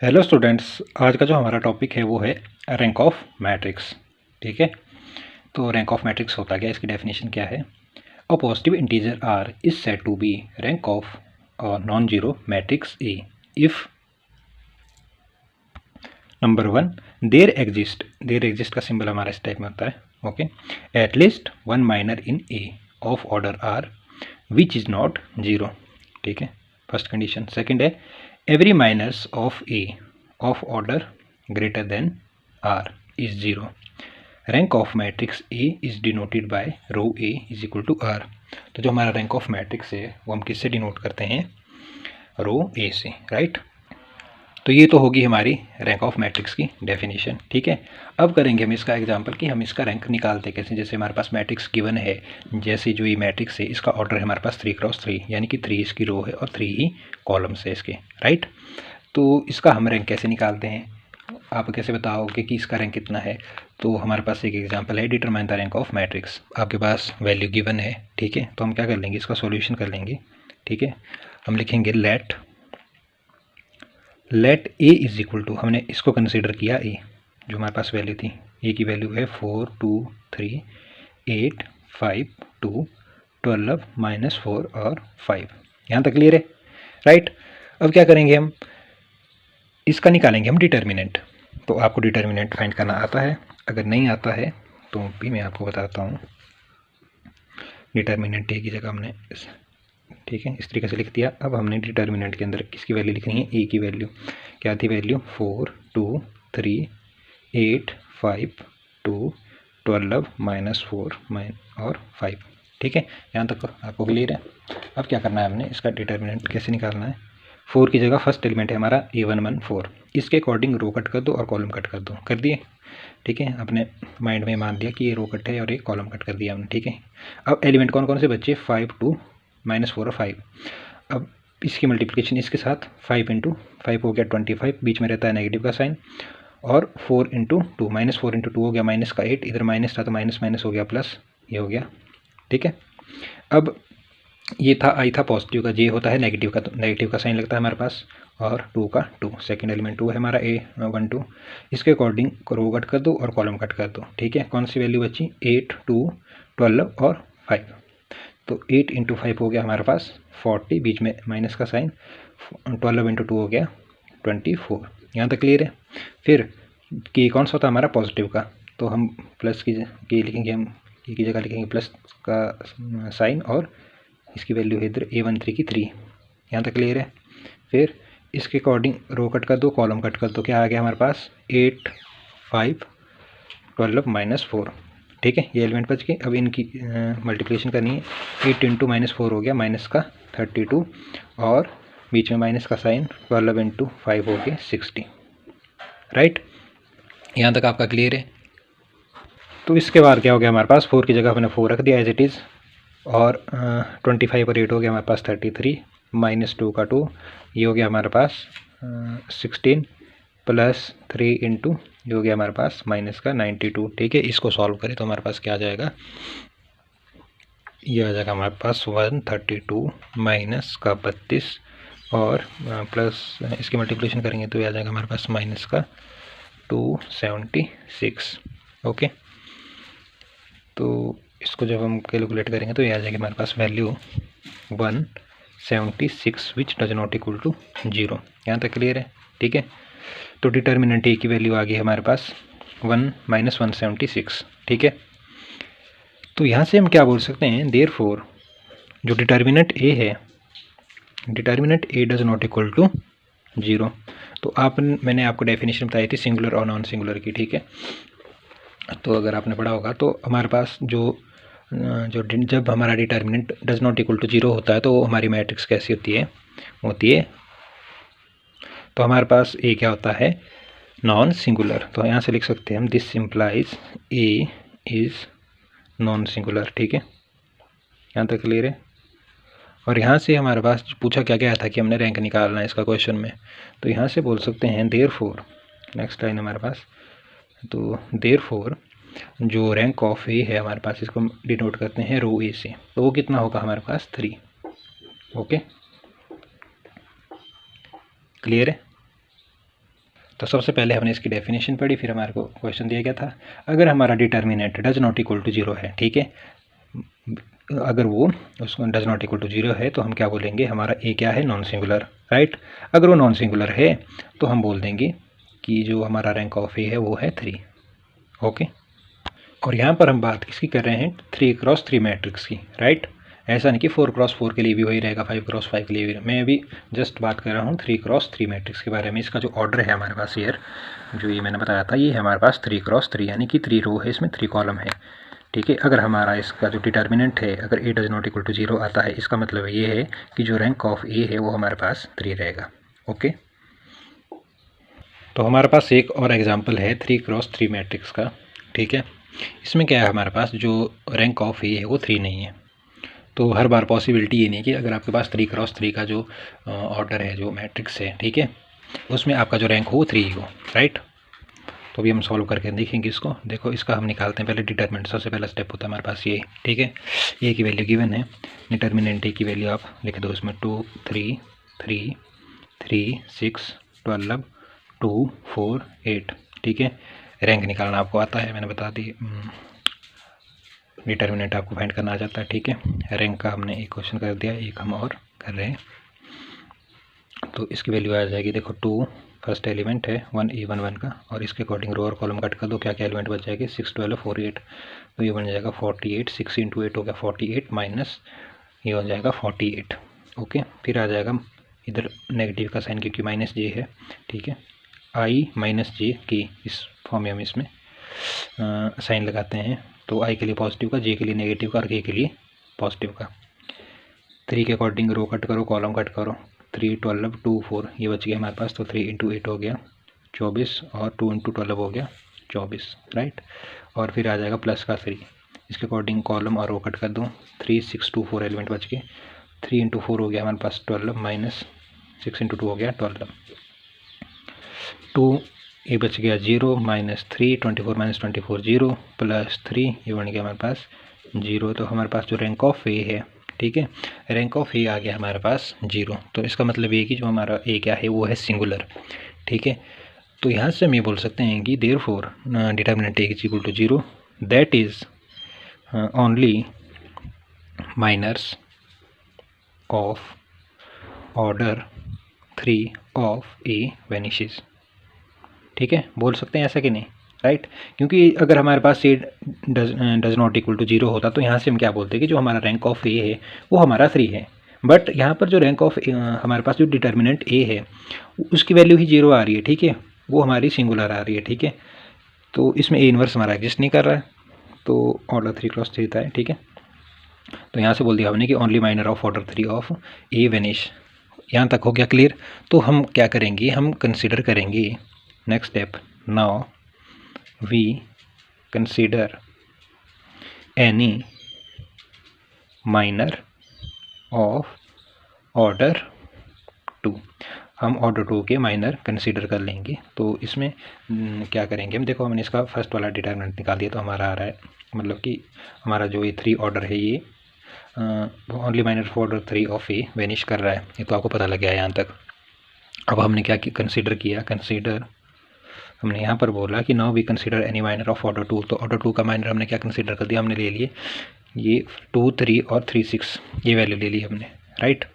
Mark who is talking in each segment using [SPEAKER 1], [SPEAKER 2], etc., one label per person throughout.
[SPEAKER 1] Hello students, आज का जो हमारा टॉपिक है वो है रैंक ऑफ मैट्रिक्स। ठीक है, तो रैंक ऑफ मैट्रिक्स होता क्या है, इसकी डेफिनेशन क्या है। A positive integer R is said to be rank of non zero matrix A if number one there exist का सिंबल हमारा इस टाइप में होता है। Okay, at least one minor in A of order R which is not zero. ठीक है, first condition. Second है every minors of A of order greater than R is zero. Rank of matrix A is denoted by rho A is equal to R. तो जो हमारा rank of matrix है वो हम किससे डिनोट करते हैं, रो ए से, राइट। तो ये तो होगी हमारी रैंक ऑफ मैट्रिक्स की डेफिनेशन। ठीक है, अब करेंगे हम इसका एग्जांपल कि हम इसका रैंक निकालते कैसे। जैसे हमारे पास मैट्रिक्स गिवन है, जैसे जो ये मैट्रिक्स है इसका ऑर्डर है हमारे पास 3x3, यानी कि 3 इसकी रो है और 3 ही कॉलम्स है इसके, राइट। तो इसका हम रैंक कैसे निकालते हैं, आप कैसे बताओगे कि इसका रैंक कितना है। तो हमारे पास एक एग्जांपल है, determine the rank of matrix. आपके पास वैल्यू गिवन है, ठीक है, तो हम क्या कर लेंगे, इसका सॉल्यूशन कर लेंगे। ठीक है, हम लिखेंगे let A is equal to, हमने इसको कंसिडर किया ए, जो हमारे पास वैल्यू थी, ए की वैल्यू है 4 2 3 8 5 2 12 -4 और 5। यहाँ तक क्लियर है, राइट। अब क्या करेंगे, हम इसका निकालेंगे हम डिटर्मिनेंट। तो आपको डिटर्मिनेंट फाइंड करना आता है, अगर नहीं आता है तो भी मैं आपको बताता हूँ। डिटर्मिनेंट ए की जगह हमने ठीक है इस तरीके से लिख दिया। अब हमने डिटर्मिनेंट के अंदर किसकी वैल्यू लिखनी है, ए की वैल्यू। क्या थी वैल्यू, 4 2 3 8 5 2 12 -4 और 5। ठीक है, यहाँ तक आपको क्लियर है। अब क्या करना है, हमने इसका डिटर्मिनेंट कैसे निकालना है। 4 की जगह फर्स्ट एलिमेंट है हमारा A11 4, इसके अकॉर्डिंग रो कट कर दो और कॉलम कट कर दो, कर दिए। ठीक है, अपने माइंड में मान लिया कि ये रो कट है और ये कॉलम कट कर दिया हमने। ठीक है, अब एलिमेंट कौन कौन से बच्चे, 5 2 -4 और 5। अब इसकी मल्टीप्लिकेशन इसके साथ 5 × 5 हो गया 25, बीच में रहता है नेगेटिव का साइन, और 4 × 2 -4 × 2 हो गया -8, इधर माइनस था तो माइनस माइनस हो गया प्लस, ये हो गया। ठीक है, अब ये था आई था पॉजिटिव का, जे होता है नेगेटिव का, तो नेगेटिव का साइन लगता है हमारे पास, और 2 का 2, सेकेंड एलिमेंट 2 है हमारा A12। इसके अकॉर्डिंग रो कट कर दो और कॉलम कट कर दो। ठीक है, कौन सी वैल्यू बची, 8 2 12 और 5। तो 8 × 5 हो गया हमारे पास 40, बीच में माइनस का साइन, 12 × 2 हो गया 24। यहाँ तक क्लियर है। फिर के कौन सा होता है हमारा, पॉजिटिव का, तो हम प्लस की के लिखेंगे, हम के की जगह लिखेंगे प्लस का साइन, और इसकी वैल्यू है इधर A13 की 3। यहाँ तक क्लियर है। फिर इसके अकॉर्डिंग रो कट कर दो, कॉलम कट कर दो, क्या आ गया हमारे पास 8 5 12 -4। ठीक है, ये एलिमेंट बच गए। अब इनकी मल्टीप्लिकेशन करनी है, 8 × -4 हो गया माइनस का 32, और बीच में माइनस का साइन, 12 × 5 हो गया 60, राइट। यहाँ तक आपका क्लियर है। तो इसके बाद क्या हो गया हमारे पास, 4 की जगह हमने 4 रख दिया एज इट इज़, और 25 और 8 हो गया हमारे पास 33, -2 का 2, ये हो गया हमारे पास 16, प्लस 3 × ये हो गया हमारे पास माइनस का 92। ठीक है, इसको सॉल्व करें तो हमारे पास क्या आ जाएगा, ये आ जाएगा हमारे पास 132 माइनस का 32, और प्लस इसकी मल्टीप्लिकेशन करेंगे तो ये आ जाएगा हमारे पास माइनस का 276। ओके, तो इसको जब हम कैलकुलेट करेंगे तो ये आ जाएगी हमारे पास value 176 which does not equal to 0। यहाँ तक क्लियर है। ठीक है, तो डिटर्मिनेंट ए की वैल्यू आ गई हमारे पास 1 -176। ठीक है, तो यहाँ से हम क्या बोल सकते हैं, देयरफॉर जो डिटर्मिनेंट ए है, determinant A does not equal to 0। तो मैंने आपको डेफिनेशन बताई थी सिंगुलर और नॉन सिंगुलर की। ठीक है, तो अगर आपने पढ़ा होगा तो हमारे पास जब हमारा determinant does not equal to 0 होता है तो हमारी मैट्रिक्स कैसी होती है, तो हमारे पास ए क्या होता है, नॉन सिंगुलर। तो यहाँ से लिख सकते हैं हम, this simplifies A is non singular. ठीक है, यहाँ तक क्लियर है। और यहाँ से हमारे पास पूछा क्या गया था कि हमने रैंक निकालना है इसका क्वेश्चन में, तो यहाँ से बोल सकते हैं देयरफॉर, नेक्स्ट लाइन हमारे पास, तो देयरफॉर जो रैंक ऑफ ए है हमारे पास, इसको डिनोट करते हैं रो ए से, तो वो कितना होगा हमारे पास 3। ओके, क्लियर है। तो सबसे पहले हमने इसकी डेफिनेशन पढ़ी, फिर हमारे को क्वेश्चन दिया गया था अगर हमारा determinant does not equal to zero है, ठीक है, अगर वो उसको does not equal to zero है तो हम क्या बोलेंगे, हमारा ए क्या है, नॉन सिंगुलर, राइट। अगर वो नॉन सिंगुलर है तो हम बोल देंगे कि जो हमारा रैंक ऑफ ए है वो है 3, ओके। और यहाँ पर हम बात किसकी कर रहे हैं, 3x3 मैट्रिक्स की, राइट। ऐसा नहीं कि 4x4 के लिए भी वही रहेगा, 5x5 के लिए भी। मैं अभी जस्ट बात कर रहा हूँ 3x3 मैट्रिक्स के बारे में। इसका जो ऑर्डर है हमारे पास ईयर जो ये मैंने बताया था, ये है हमारे पास 3x3, यानी कि 3 रो है, इसमें 3 कॉलम है, ठीक है। अगर हमारा इसका जो डिटर्मिनेंट है अगर A does not equal to zero आता है, इसका मतलब ये है कि जो रैंक ऑफ ए है वो हमारे पास 3 रहेगा, ओके। तो हमारे पास एक और एग्जांपल है 3x3 मैट्रिक्स का, ठीक है। इसमें क्या है, हमारे पास जो रैंक ऑफ ए है वो 3 नहीं है। तो हर बार पॉसिबिलिटी ये नहीं कि अगर आपके पास 3x3 का जो ऑर्डर है, जो मैट्रिक्स है, ठीक है, उसमें आपका जो रैंक हो वो 3 ही हो, राइट। तो अभी हम सॉल्व करके देखेंगे इसको। देखो इसका हम निकालते हैं पहले डिटरमिनेंट। सबसे पहला स्टेप होता है हमारे पास ये, ठीक है। ए की वैल्यू गिवन है, डिटरमिनेंट ए की वैल्यू आप लिख दो इसमें 2 3 3 3 6 12 2 4 8, ठीक है। रैंक निकालना आपको आता है, मैंने बता दी। डिटरमिनेंट आपको फाइंड करना आ जाता है, ठीक है। रैंक का हमने एक क्वेश्चन कर दिया, एक हम और कर रहे हैं। तो इसकी वैल्यू आ जाएगी, देखो 2 फर्स्ट एलिमेंट है 1 A1 1 का, और इसके अकॉर्डिंग रो और कॉलम कट कर दो, क्या क्या एलिमेंट बच जाएगी, 6 12 4 8। तो ये बन जाएगा 48, 6 × 8 हो गया 48 माइनस ये हो जाएगा 48, ओके। फिर आ जाएगा इधर नेगेटिव का साइन क्योंकि माइनस जे है, ठीक है। आई माइनस जे के, इस फॉर्म में हम इसमें साइन लगाते हैं। तो आई के लिए पॉजिटिव का, जे के लिए नेगेटिव का और के लिए पॉजिटिव का। 3 के अकॉर्डिंग रो कट करो, कॉलम कट करो। 3 12 2 4 ये बच गया हमारे पास। तो 3 × 8 हो गया 24 और 2 × 12 हो गया 24, राइट। और फिर आ जाएगा प्लस का 3, इसके अकॉर्डिंग कॉलम और रो कट कर दो। 3 6 2 4 एलिमेंट बच गए। 3 × 4 हो गया हमारे पास 12 माइनस 6 × 2 हो गया 12। 2 ये बच गया 0 माइनस 3 24 माइनस 24 0 प्लस 3 ये बन गया हमारे पास 0। तो हमारे पास जो रैंक ऑफ ए है, ठीक है, रैंक ऑफ ए आ गया हमारे पास 0। तो इसका मतलब ये कि जो हमारा ए क्या है वो है सिंगुलर, ठीक है। तो यहाँ से हम ये बोल सकते हैं कि therefore determinant A is equal to 0, that is only minors of order 3 of A vanishes, ठीक है। बोल सकते हैं ऐसा कि नहीं, राइट। क्योंकि अगर हमारे पास ए डज नॉट इक्वल टू 0 होता तो यहाँ से हम क्या बोलते हैं कि जो हमारा रैंक ऑफ ए है वो हमारा 3 है। बट यहाँ पर जो रैंक ऑफ हमारे पास जो डिटर्मिनेंट ए है उसकी वैल्यू ही 0 आ रही है, ठीक है, वो हमारी सिंगुलर आ रही है, ठीक है। तो इसमें ए इन्वर्स हमारा एग्जिस्ट नहीं कर रहा है, तो ऑर्डर 3x3 था, ठीक है। तो यहाँ से बोल दिया हमने कि only minor of order 3 of A vanish. यहाँ तक हो गया क्लियर। तो हम क्या करेंगे, हम कंसिडर करेंगे next step. Now we consider any minor of order 2। हम ऑर्डर 2 के माइनर कंसीडर कर लेंगे। तो इसमें क्या करेंगे हम, देखो हमने इसका फर्स्ट वाला डिटरमिनेंट निकाल दिया, तो हमारा आ रहा है मतलब कि हमारा जो ये 3 ऑर्डर है ये only minor of order 3 of A vanish कर रहा है। ये तो आपको पता लग गया यहाँ तक। अब हमने क्या कंसीडर किया, कंसीडर हमने यहाँ पर बोला कि now we consider any minor of order 2। तो ऑर्डर 2 का माइनर हमने क्या कंसीडर कर दिया, हमने ले लिए ये 2 3 और 3 6 ये वैल्यू ले ली हमने, राइट।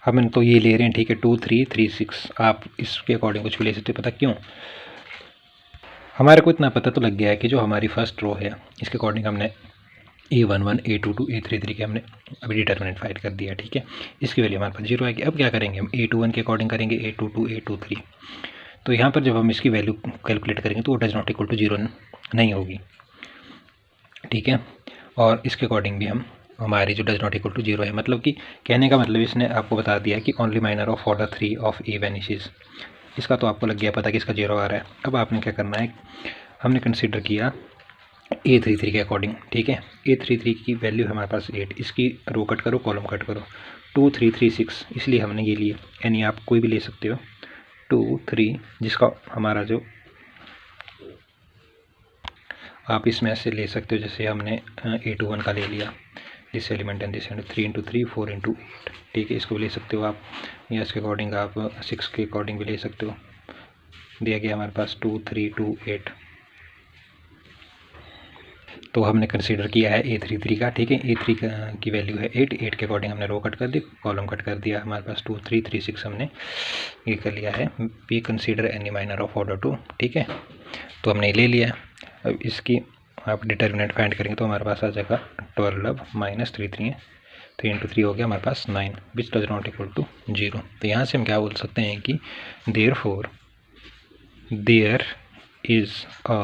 [SPEAKER 1] हम तो ये ले रहे हैं, ठीक है, 2 3 3 6। आप इसके अकॉर्डिंग कुछ भी ले सकते हो, पता क्यों, हमारे को इतना पता तो लग गया है कि जो हमारी फर्स्ट रो है इसके अकॉर्डिंग हमने A11 A22 A33 के हमने अभी डिटरमिनेंट फाइंड कर दिया, ठीक है। इसकी वैल्यू हमारे पास 0 आएगी। अब क्या करेंगे हम, A21 के अकॉर्डिंग करेंगे A22 A23। तो यहाँ पर जब हम इसकी वैल्यू कैलकुलेट करेंगे तो वो डज नॉट इक्वल टू 0 नहीं होगी, ठीक है। और इसके अकॉर्डिंग भी हम हमारी जो डज नॉट इक्वल टू 0 है, मतलब कि कहने का मतलब इसने आपको बता दिया कि only minor of order 3 of A vanishes. इसका तो आपको लग गया पता कि इसका 0 आ रहा है। अब आपने क्या करना है, हमने कंसिडर किया A33 के अकॉर्डिंग, ठीक है। A33 की वैल्यू हमारे पास 8, इसकी रो कट करो, कॉलम कट करो। 2 3 3 6 इसलिए हमने ये लिए, यानी आप कोई भी ले सकते हो 2 3, जिसका हमारा जो आप इसमें से ले सकते हो, जैसे हमने A21 का ले लिया, this element and this element 3 × 3 4 × 8, ठीक है। इसको ले सकते हो आप, या इसके अकॉर्डिंग आप 6 के अकॉर्डिंग भी ले सकते हो, दिया गया हमारे पास 2 3 2 8। तो हमने कंसीडर किया है A33 का, ठीक है। A3 की वैल्यू है 8, 8 के अकॉर्डिंग हमने रो कट कर दी, कॉलम कट कर दिया। हमारे पास 2 3 3 6 हमने ये कर लिया है। P consider any minor of order 2, ठीक है। तो हमने ले लिया। अब इसकी आप डिटर्मिनेंट फाइंड करेंगे तो हमारे पास आ जाएगा 12 माइनस 3 3 है, 3 इंटू 3 हो गया हमारे पास 9, which does not equal to 0। तो यहाँ से हम क्या बोल सकते हैं कि therefore there is a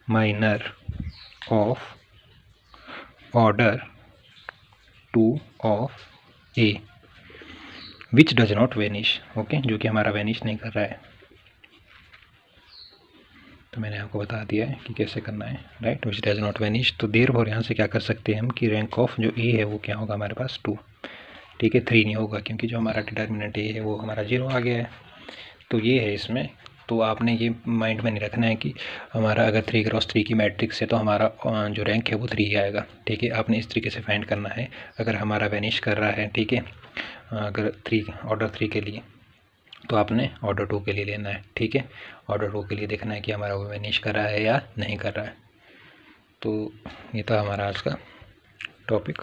[SPEAKER 1] minor of order 2 of A which does not vanish, okay, जो कि हमारा वेनिश नहीं कर रहा है। तो मैंने आपको बता दिया है कि कैसे करना है, right, which does not vanish. तो देयरफॉर यहाँ से क्या कर सकते हैं हम कि रैंक ऑफ जो A है वो क्या होगा हमारे पास 2, ठीक है, 3 नहीं होगा क्योंकि जो हमारा डिटर्मिनेंट A है वो हमारा 0 आ गया है। तो ये है इसमें। तो आपने ये माइंड में नहीं रखना है कि हमारा अगर 3 क्रॉस 3 की मैट्रिक्स है तो हमारा जो रैंक है वो 3 ही आएगा, ठीक है। आपने इस तरीके से फाइंड करना है। अगर हमारा वेनिश कर रहा है, ठीक है, अगर 3 ऑर्डर 3 के लिए तो आपने ऑर्डर 2 के लिए लेना है, ठीक है। ऑर्डर 2 के लिए देखना है कि हमारा वो वेनिश कर रहा है या नहीं कर रहा है। तो ये था हमारा आज का टॉपिक।